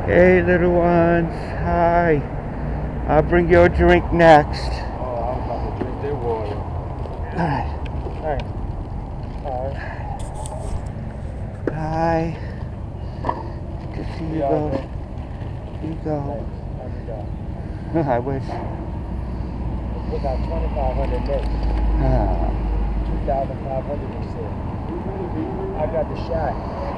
Hey, little ones. Hi. I'll bring you a drink next. Oh, I was about to drink their water. Hi. Hi. Hi. Good to see you go. You go. Thanks. I wish. We got 2,500 next. 2,500 you said. I got the shot.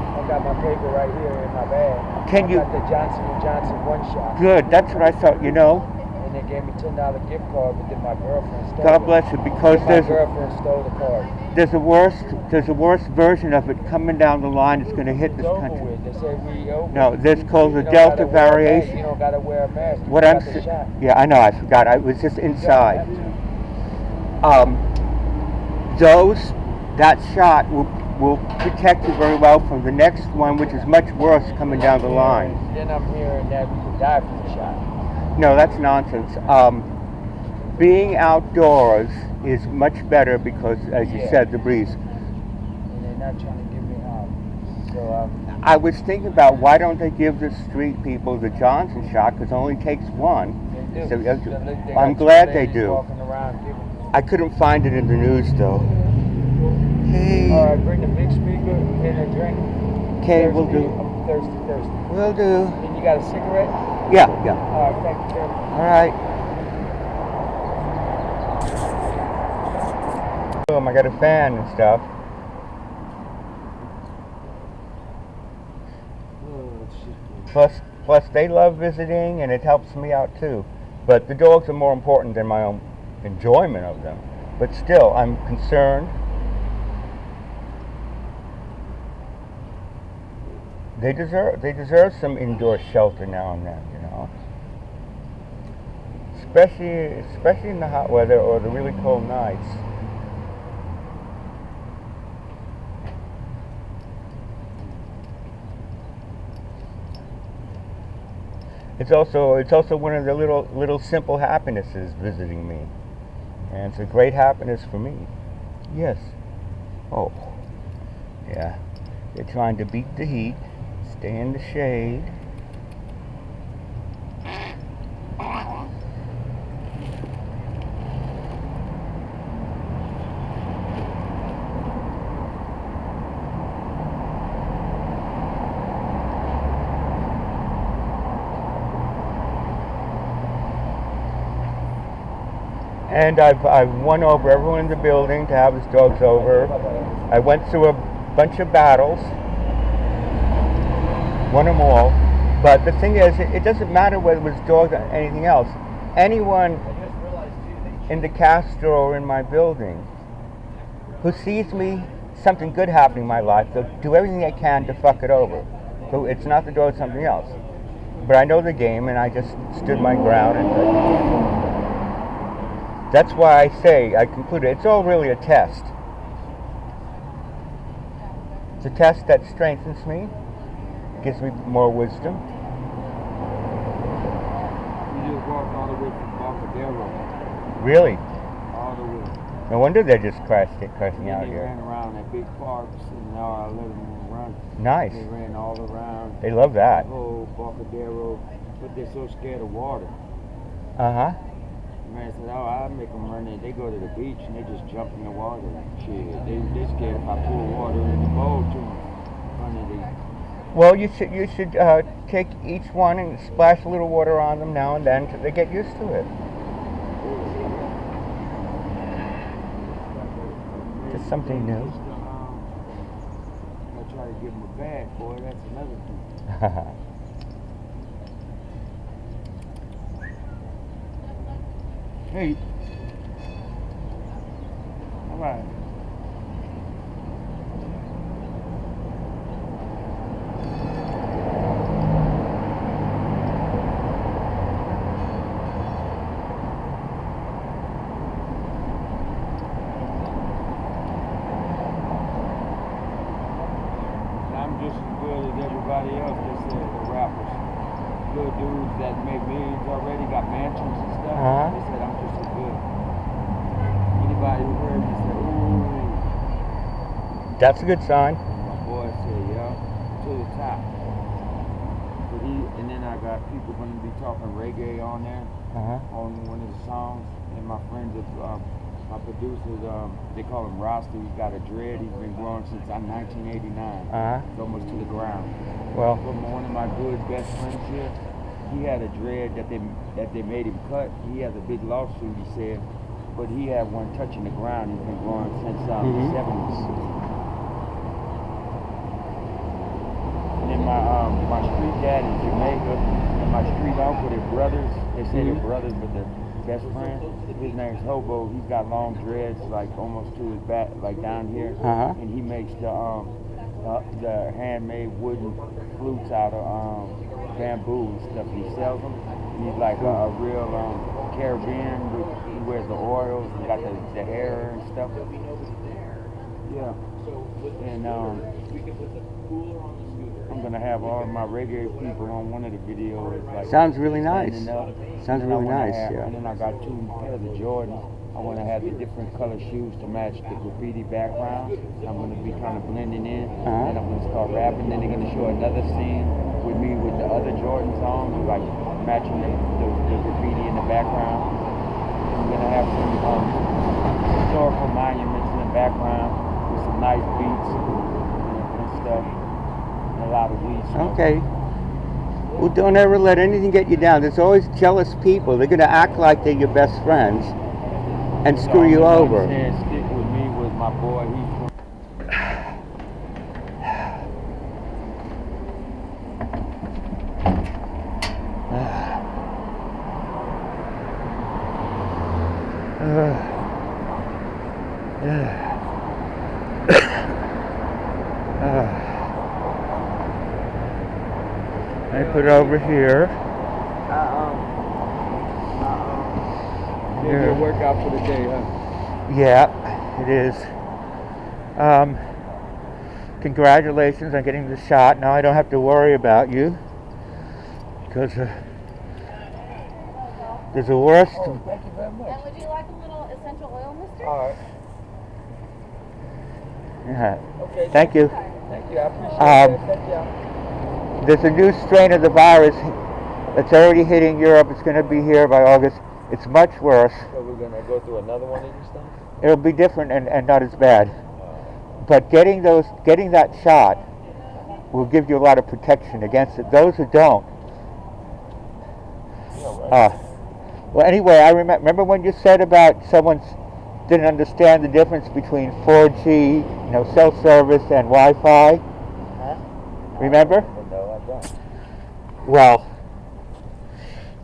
I got my paper right here in my bag. I got the Johnson & Johnson one shot. Good. That's what I thought, you know. And they gave me $10 gift card, but then my girlfriend stole it. God bless you, because my girlfriend stole the card. There's a worse version of it coming down the line that's going to hit this country. With. They say we over. No, this called the Delta variation. You don't got to wear a mask. What I'm saying, yeah, I know. I forgot. I was just inside. That shot will protect you very well from the next one, which is much worse coming down the line. Then I'm hearing that we could die from the shot. No, that's nonsense. Being outdoors is much better because, as you said, the breeze. And they're not trying to get me out. So I was thinking about why don't they give the street people the Johnson shot, because it only takes one. They do. So, I'm glad they do. I couldn't find it in the news though. Hey. All right, bring the big speaker and a drink. Okay, we'll do. I'm thirsty. We'll do. And you got a cigarette? Yeah. All right, thank you, sir. All right. I got a fan and stuff. Plus they love visiting, and it helps me out too. But the dogs are more important than my own enjoyment of them. But still, I'm concerned. They deserve some indoor shelter now and then, you know. Especially in the hot weather or the really cold nights. It's also one of the little simple happinesses visiting me, and it's a great happiness for me. Yes. Oh, yeah. They're trying to beat the heat, stay in the shade. And I've won over everyone in the building to have his dogs over. I went through a bunch of battles, won them all. But the thing is, it doesn't matter whether it was dogs or anything else. Anyone in the Castro or in my building who sees me, something good happening in my life, they'll do everything they can to fuck it over. So it's not the dog, it's something else. But I know the game, and I just stood my ground. And that's why I concluded, it's all really a test. It's a test that strengthens me, gives me more wisdom. You just walked all the way from Bocadero. Really? All the way. No wonder they're just crashing out They here. ran around at big parks, and now I let them run. Nice. They ran all around. They love that. The whole Bocadero, but they're so scared of water. Uh-huh. Man said, oh, I make them run in. They go to the beach and they just jump in the water. Shit, they're scared if I pour water in the bowl too much. Well, you should take each one and splash a little water on them now and then until they get used to it. Just something new. I try to give them a bag, boy. That's another thing. Hey. All right. I'm just as good as everybody else that said the rappers. Good dudes that make millions already, got mansions and stuff. They said I'm just as good. Anybody who heard me say, ooh. That's a good sign. My boy said, yeah, to the top. But and then I got people going to be talking reggae on there, on one of the songs. And my friends, my producers, they call him Rasta. He's got a dread. He's been growing since 1989. It's almost to the ground. Well, from one of my good best friends here, he had a dread that they made him cut. He has a big lawsuit, he said, but he had one touching the ground. He's been growing since the 70s. And then my street dad in Jamaica and my street uncle, they're brothers. They say they're brothers, but they're best friend. His name's Hobo. He's got long dreads, like almost to his back, like down here. And he makes the handmade wooden flutes out of bamboo and stuff. He sells them. He's like a real Caribbean. He wears the oils. He got the hair and stuff. Yeah. And I'm gonna have all of my reggae people on one of the videos. Like, sounds really nice. Sounds really nice. Yeah. And then I got 2 pairs of Jordans. I want to have the different color shoes to match the graffiti background. I'm going to be kind of blending in, and I'm going to start rapping. Then they're going to show another scene with me with the other Jordans on, like matching the graffiti in the background. I'm going to have some historical monuments in the background with some nice beats and stuff, and a lot of weed smoke. Okay. Well, don't ever let anything get you down. There's always jealous people. They're going to act like they're your best friends and screw you over. Stick with me, with my boy. I put it over here. Maybe a workout for the day, huh? Yeah, it is. Congratulations on getting the shot. Now I don't have to worry about you because there's a worst. Oh, thank you very much. And would you like a little essential oil, mister? All right. Yeah. Okay. Thank you. Thank you. I appreciate that. Thank you. There's a new strain of the virus that's already hitting Europe. It's going to be here by August. It's much worse. So we're going to go through another one of these things? It'll be different and not as bad. But getting that shot will give you a lot of protection against it. Those who don't. Well, anyway, I remember when you said about someone didn't understand the difference between 4G, cell service and Wi-Fi. Remember? No, I don't. Well,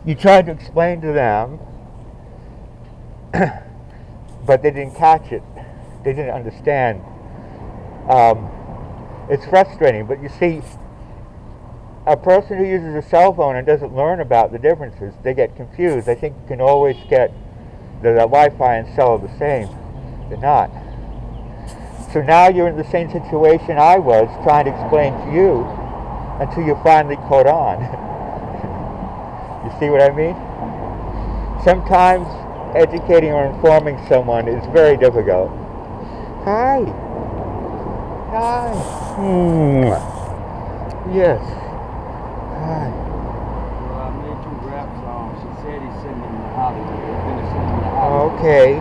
you tried to explain to them, but they didn't catch it. They didn't understand. It's frustrating, but you see, a person who uses a cell phone and doesn't learn about the differences, they get confused. They think you can always get the Wi-Fi and cell the same. They're not. So now you're in the same situation I was trying to explain to you until you finally caught on. You see what I mean? Sometimes educating or informing someone is very difficult. Hi. Hi. Yes. Hi. Well, I made 2 rap songs. She said he's sending them to Hollywood. He's going to send them to Hollywood. Okay.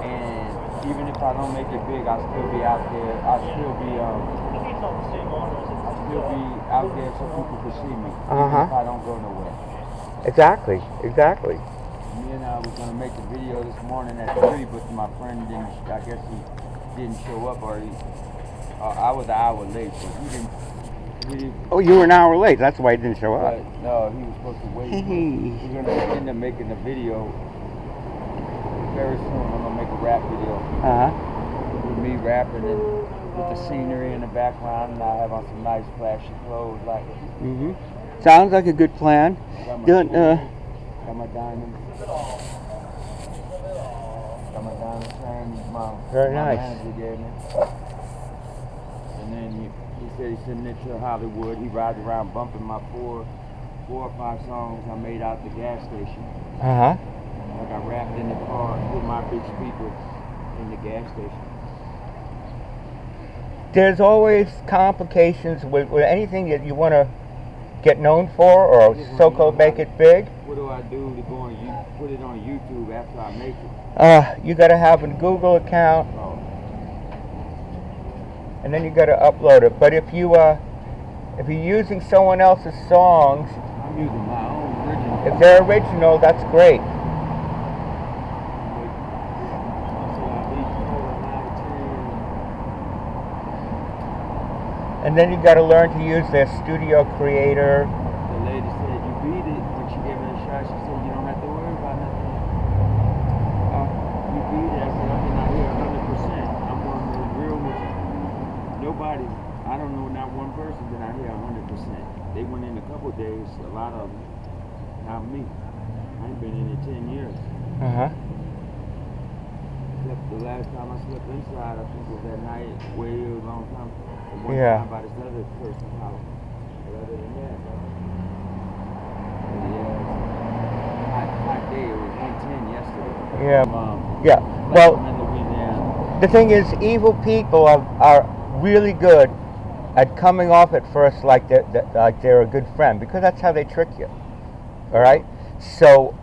And even if I don't make it big, I'll still be out there. I'll still be out there so people can see me. Even if I don't go nowhere. Exactly. Me and I was going to make a video this morning at 3, but my friend didn't, I guess he didn't show up, or I was an hour late, but he didn't. Oh, you were an hour late. That's why he didn't show up. No, he was supposed to wait. We're going to end up making a video very soon. I'm going to make a rap video. With me rapping and with the scenery in the background, and I have on some nice flashy clothes. Sounds like a good plan. Got my diamonds. Got my diamond chain. Very my nice. manager gave me. And then he said he's sending it to Hollywood. He rides around bumping my 4 or 5 songs I made out the gas station. Like I rapped in the car with my big speaker in the gas station. there's always complications with anything that you want to get known for or so-called make it big. What do I do to go on put it on YouTube after I make it? You got to have a Google account, and then you got to upload it. But if you're using someone else's songs, I'm using my own original. if they're original, that's great. And then you got to learn to use their studio creator. The lady said you beat it. When she gave it a shot, she said you don't have to worry about nothing. You beat it. I said I've been out here 100%. I'm going to be real with you. Nobody, I don't know not one person been out here 100%. They went in a couple of days, a lot of them. Not me. I ain't been in it 10 years. The last time I slept inside, I think it was that night, way a long time. One time by this other person's house. But other than that, hot day. It was 110 yesterday. Well, the thing is, evil people are really good at coming off at first like they're a good friend, because that's how they trick you. All right. So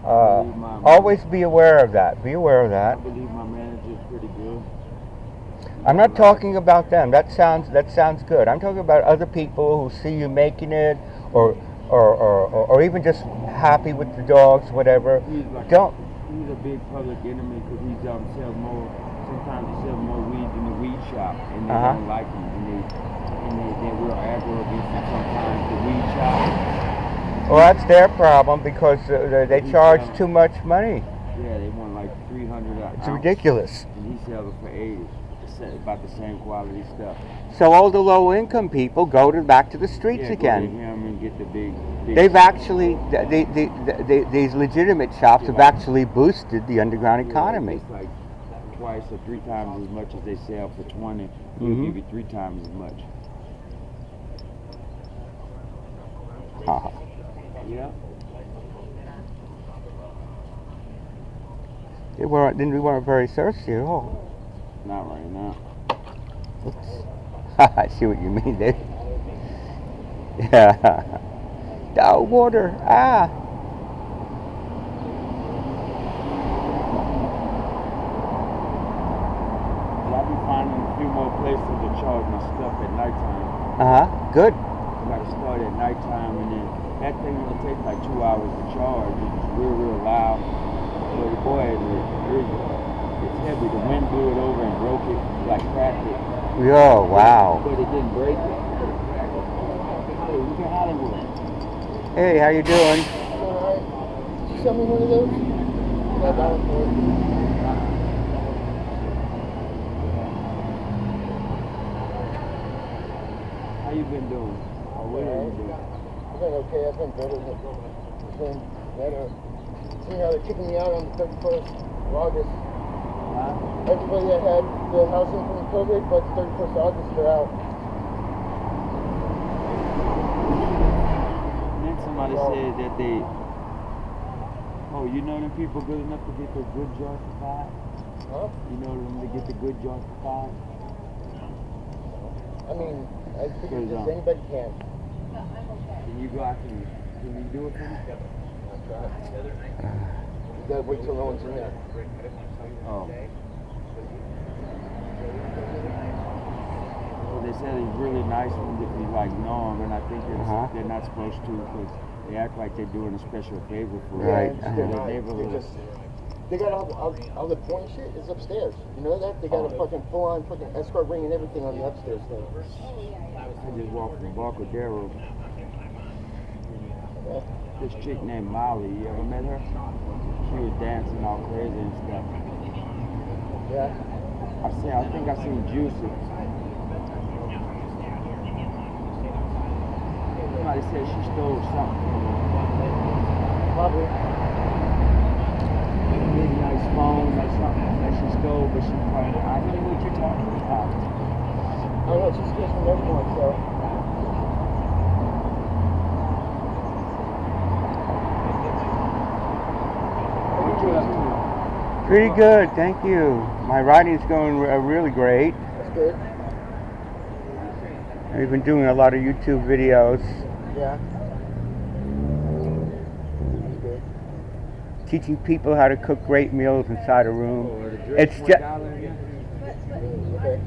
always be aware of that. Be aware of that. I believe my manager is pretty good. I'm not talking about them. That sounds good. I'm talking about other people who see you making it, or even just happy with the dogs, whatever. He's a big public enemy because he sells more. Sometimes he sells more weed in the weed shop, and they don't like him, and they will aggro against him sometimes. The weed shop. Well, that's their problem because they charge too much money. Yeah, they want like $300. It's ridiculous. And he sells it for $80. About the same quality stuff. So all the low-income people go back to the streets again. Go to him and get the big They've actually, these legitimate shops have actually boosted the underground economy. It's like twice or 3 times as much as they sell for 20. They'll give you 3 times as much. Yeah. We weren't very thirsty at all. Not right now. Oops. I see what you mean, Dave. Yeah. Oh, water. I'll be finding a few more places to charge my stuff at nighttime. Good. I gotta start at nighttime, and then that thing only takes like 2 hours to charge. It's real loud. So the boy, it's heavy. The wind blew it over and broke it, like cracked it. Oh, wow. But it didn't break it. Hey, look at Hollywood. Hey, how you doing? Alright. Did you sell me one of those? Yeah, I got it for you. How you been doing? Or what have you doing? I've been okay. I've been better. I've been better. See how they're kicking me out on the 31st of August. Everybody that had the housing from COVID, but 31st of August, they're out. And then somebody said that they, you know them people good enough to get the good justified? Huh? You know them to get the good justified? I mean, I figure just anybody can. Can you go out and can you do it for me? I'll try. You gotta wait till no one's in there. Oh. Well, they said he's really nice ones if you like know him, and I think they're not supposed to because they act like they're doing a special favor for Right. They got all the point shit is upstairs. You know that? They got a fucking full-on fucking escort ring and everything on the upstairs thing. I just walked from Barcadero. Yeah. This chick named Molly, you ever met her? She was dancing all crazy and stuff. Yeah. I think I seen Juicy. Somebody said she stole something from her. Probably. Nice phone or something that she stole, but she probably, I don't know what you're talking about. I don't know, she steals from everyone, so. What you up to? Pretty good, thank you. My writing's going really great. That's good. I've been doing a lot of YouTube videos. Yeah. Teaching people how to cook great meals inside a room. Oh, It's just, Okay.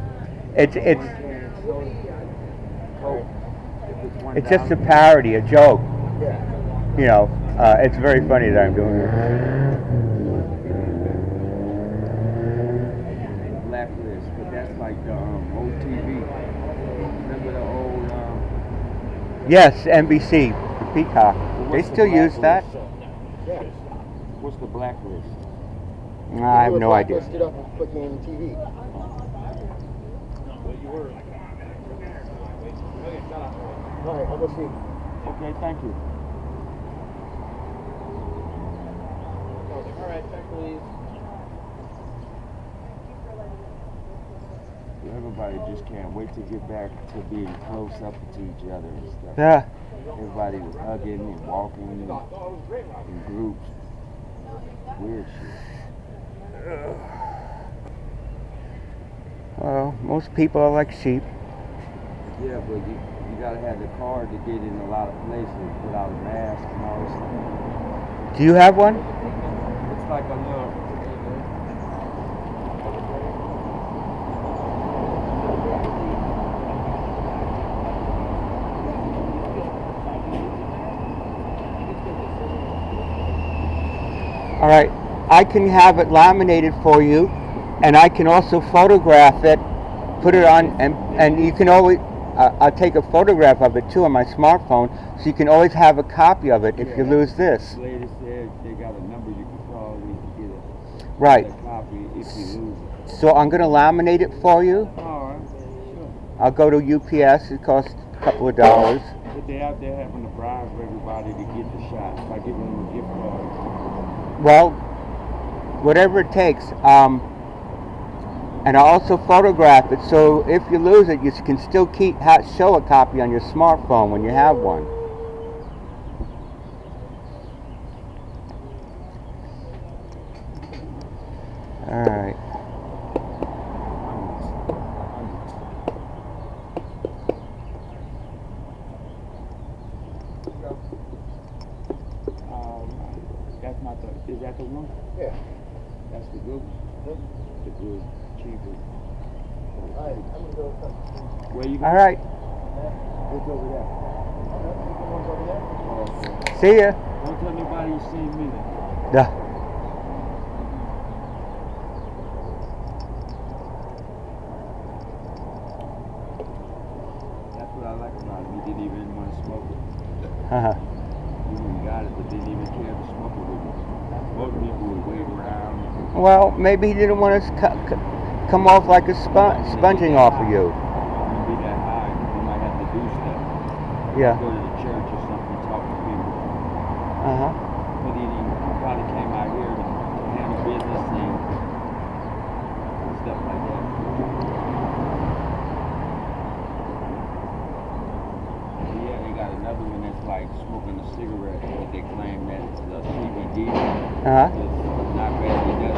it's just a parody, a joke. Yeah. You know, it's very funny that I'm doing it. Blacklist, but that's like the old TV. Remember the old Yes, NBC, Peacock. They what's the still use that. Yeah. What's the blacklist? I have no idea. Stood up and put you on TV. All right, I'll go see. Okay, thank you. All right, please. Everybody just can't wait to get back to being close up to each other and stuff. Yeah. Everybody was hugging and walking in groups. Weird shit. Well, most people are like sheep. Yeah, but you gotta have the card to get in a lot of places without a mask and all this stuff. Do you have one? It's like a little. All right, I can have it laminated for you, and I can also photograph it, put it on, and you can always, I'll take a photograph of it too on my smartphone, so you can always have a copy of it if you lose this. Lady said they got a number you can call when you get Right. a copy if you lose it. So I'm going to laminate it for you. All right, sure. I'll go to UPS. It costs a couple of dollars. But they out there having to bribe everybody to get the shot by giving them a gift card. Well, whatever it takes. And I'll also photograph it, so if you lose it, you can still show a copy on your smartphone when you have one. All right. That's not the. Is that the one? Yeah. That's the good one. The good, cheaper. All right, I'm gonna go. Where you All going? right. Look over there. Okay. See ya. Don't tell anybody you seen me. Duh. That's what I like about him. He didn't even want to smoke it. Uh-huh. He even got it, but didn't even care to smoke it with me. Most people would wait around. Well, maybe he didn't want us come off like a sponging off of you. Wouldn't be that high. You might have to do stuff. Yeah. Go to the church or something, talk to people. Uh-huh. But he probably came out here to handle business and stuff like that. Yeah, they got another one that's like smoking a cigarette, but they claim that it's the CBD. Uh-huh. It's not badly done.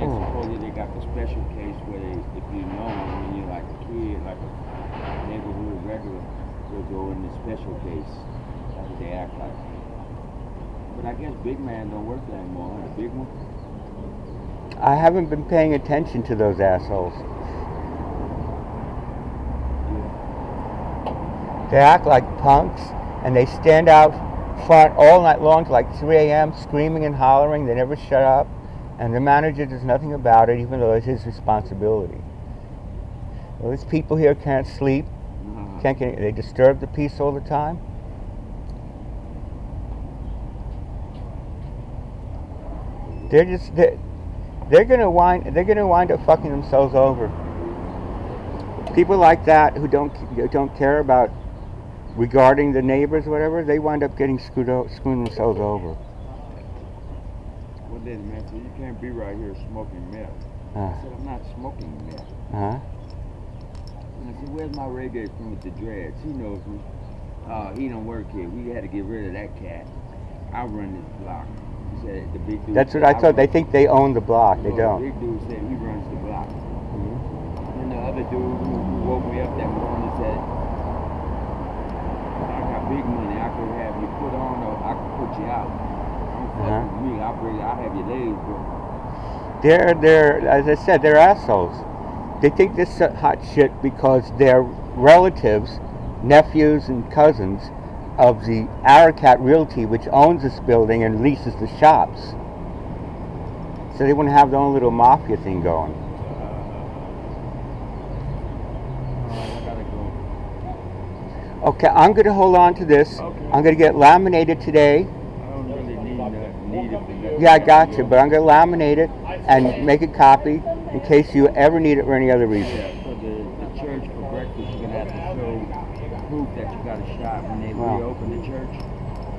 And then supposedly they got the special case where they, if you know when you're like a kid, like a neighborhood regular, they'll go in the special case. That's what they act like. But I guess big man don't work there anymore, huh? The big one? I haven't been paying attention to those assholes. They act like punks, and they stand out front all night long till like 3 a.m. screaming and hollering. They never shut up, and the manager does nothing about it, even though it's his responsibility. Well, these people here can't sleep. They disturb the peace all the time. They're gonna wind up fucking themselves over. People like that who don't care about regarding the neighbors or whatever, they wind up screwing themselves over. One day the man said, "You can't be right here smoking meth." I said, "I'm not smoking meth." Uh-huh. And I said, "Where's my reggae from with the dreads? He knows me." He don't work here. We had to get rid of that cat. I run this block. He said, the big dude. That's what I thought. They think they own the block. They don't. The big dude said he runs the block. Mm-hmm. And the other dude who woke me up that morning and said, I got big money. I could have you put on or I could put you out. Don't fuck with me. I'll have your legs, bro. They're, as I said, they're assholes. They think this is hot shit because they're relatives, nephews and cousins of the Aracat Realty, which owns this building and leases the shops. So they want to have their own little mafia thing going. I gotta go. Okay, I'm going to hold on to this. Okay. I'm going to get laminated today. I don't really need it. Yeah, I got you, but I'm going to laminate it and make a copy in case you ever need it for any other reason. Yeah, so the church for breakfast, you're going to have to show proof that you got a shot when they reopen the church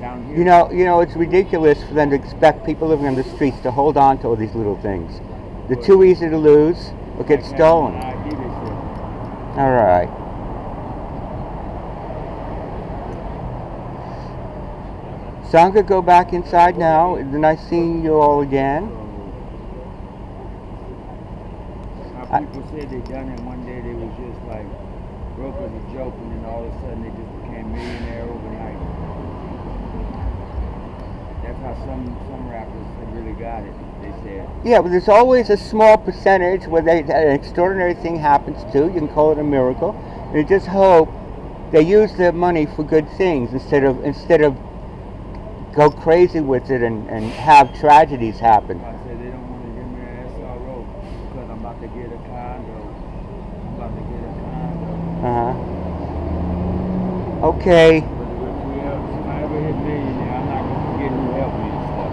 down here. You know, it's ridiculous for them to expect people living on the streets to hold on to all these little things. They're too easy to lose or get stolen. All right. So I'm going to go back inside now. It's nice seeing you all again. People said they done it one day, they was just like broke as a joke, and then all of a sudden they just became millionaire overnight. That's how some rappers have really got it, they said. Yeah, but there's always a small percentage where an extraordinary thing happens to. You can call it a miracle. And you just hope they use their money for good things instead of go crazy with it and have tragedies happen. I said they don't want to give me an SRO because I'm about to get a condo. Okay. But if I ever hit millionaire, I'm not going to forget who helped me and stuff.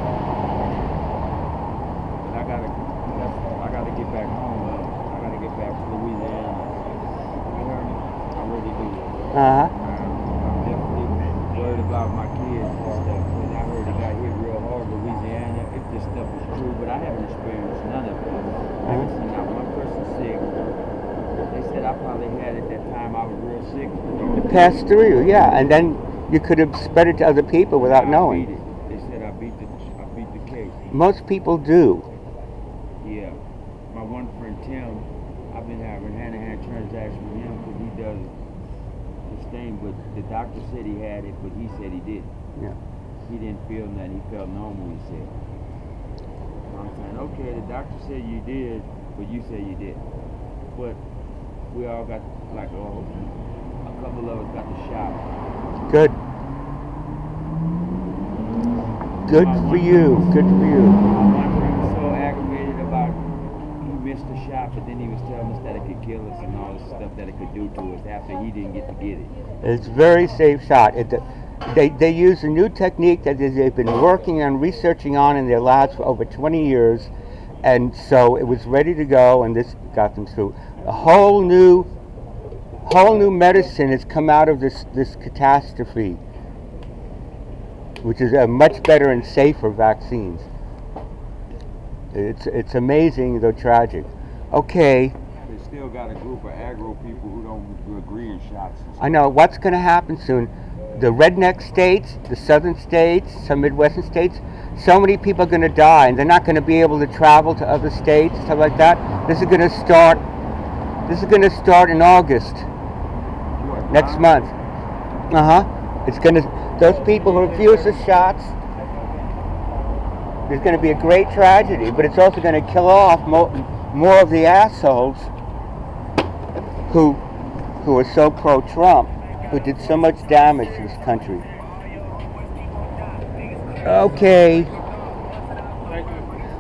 But I gotta get back home. I gotta get back to Louisiana. You heard me? I really do. I'm definitely worried about my kids and stuff. And I heard it got hit real hard in Louisiana. If this stuff is true, but I haven't experienced none of it. I haven't seen not one person sick. They said I probably had it that time I was real sick. Passed through you, yeah, and then you could have spread it to other people without knowing. Beat it. They said I beat the case. Most people do. Yeah. My one friend Tim, I've been having hand-to-hand transactions with him because he does this thing, but the doctor said he had it, but he said he didn't. Yeah. He didn't feel nothing. He felt normal, he said. So I'm saying, okay, the doctor said you did, but you said you didn't. But we all got, like, a couple of us got the shot. Good. Good for you. Good for you. My friend was so aggravated about he missed the shot, but then he was telling us that it could kill us and all this stuff that it could do to us after he didn't get to get it. It's a very safe shot. They use a new technique that they've been working on, researching on in their labs for over 20 years, and so it was ready to go, and this got them through. A whole new medicine has come out of this catastrophe, which is a much better and safer vaccines. It's amazing, though tragic. Okay. They still got a group of aggro people who don't agree in shots. I know what's going to happen soon. The redneck states, the southern states, some Midwestern states, so many people are going to die, and they're not going to be able to travel to other states, stuff like that. This is going to start in August. Next month. It's going to, those people who refuse the shots, there's going to be a great tragedy, but it's also going to kill off more of the assholes who are so pro-Trump, who did so much damage to this country. Okay.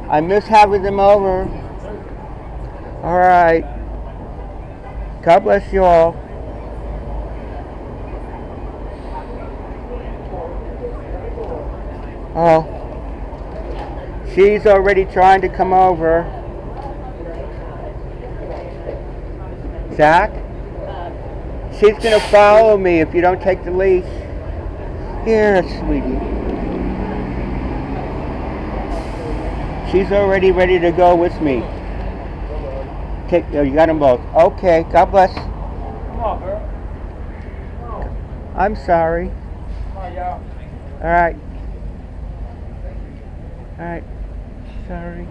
I miss having them over. All right. God bless you all. Oh, she's already trying to come over. Zach? She's going to follow me if you don't take the leash. Here, sweetie. She's already ready to go with me. You got them both. Okay, God bless. Come on, girl. I'm sorry. Come on, y'all. All right. All right. Sorry.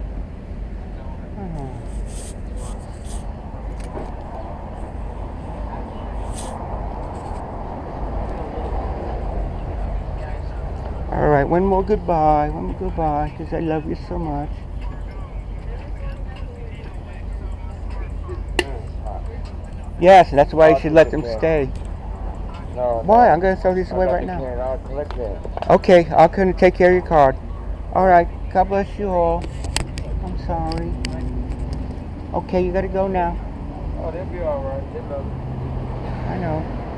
Oh. one more goodbye, because I love you so much. Yes, that's why you should let them stay. No. Why? I'm going to throw these away right now. I'll collect it. Okay, I'll come and take care of your card. All right, God bless you all. I'm sorry. Okay, you got to go now. Oh, they'll be all right. They love it. I know.